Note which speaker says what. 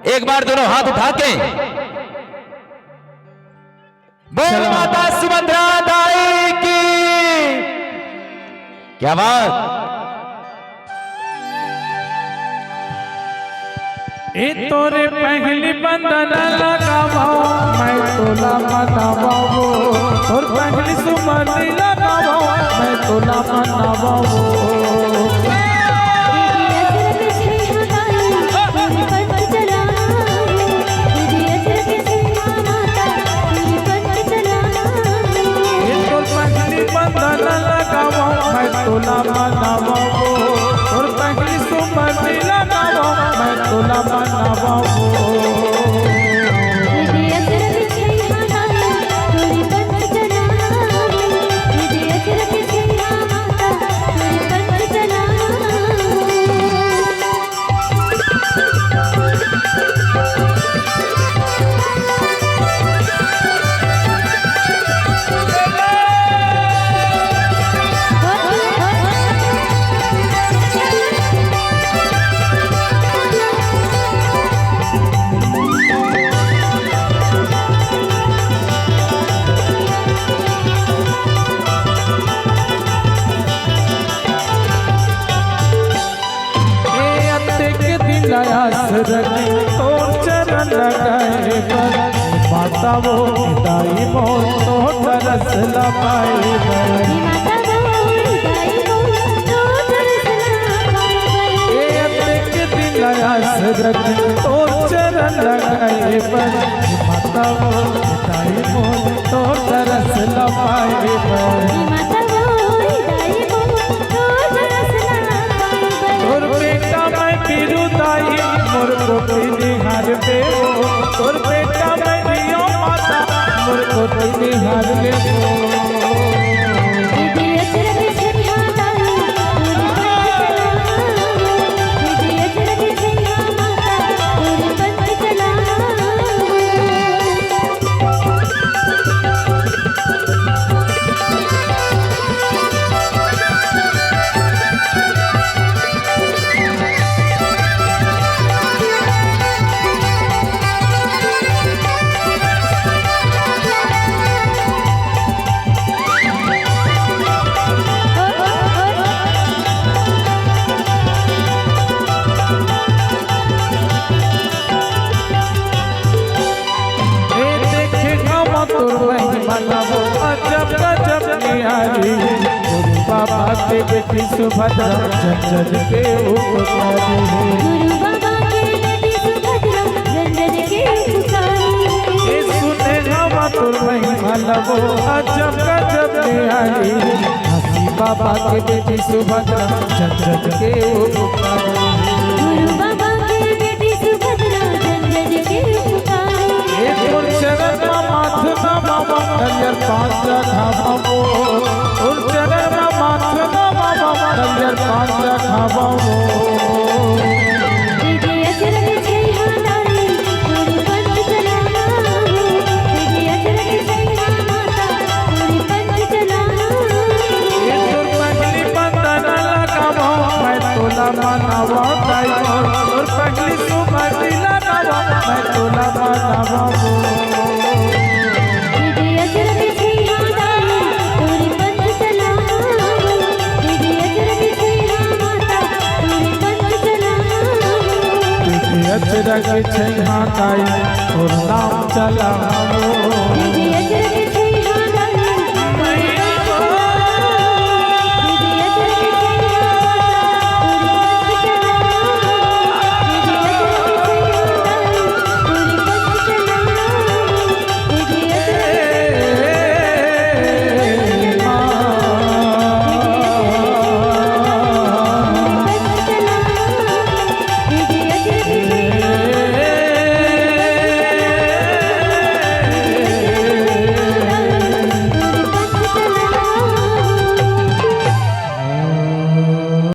Speaker 1: एक बार दोनों हाथ उठा के बोल माता सुभद्रा दाई की। क्या बात।
Speaker 2: ए तोरे पहली बंधन लगावो मैं तोला मनावो, और पहली सुमति लगावो मैं तोला मनावो। बंधन लगावो मैं तोला मनावो, और पहली सुमति लगावो मैं तोला मनावो। तोर चरण लगाए पर माता वो दाई मोर तो तरस लगाए पर। तोर चरण लगाए पर माता वो दाई मोर तो तरस लगाए पर। तोर बेटा मैं बिरु दाई मोर कोई निहार देवो, तोर बेटा मैं दियो माता मोर कोई निहार देवो। गुरु बाबा के बेटी सुभद्रा जन के उपकारी, गुरु बाबा के बेटी सुभद्रा जन के उपकारी। सुने हम तुर महिमा लबो अजब गजब निहारी, हसी बाबा के बेटी सुभद्रा जन के उपकारी। गुरु बाबा के बेटी सुभद्रा जन के उपकारी। तोर चरण माथ नमावा कलियर पांच खावो, तोर चरण माथ नमावा कलियर पांच खावो। मनावा दाई मोर, और पगली सुमति लगावा मैं तोला मनावा। अचरज छैहा दाई और नाम चलावो।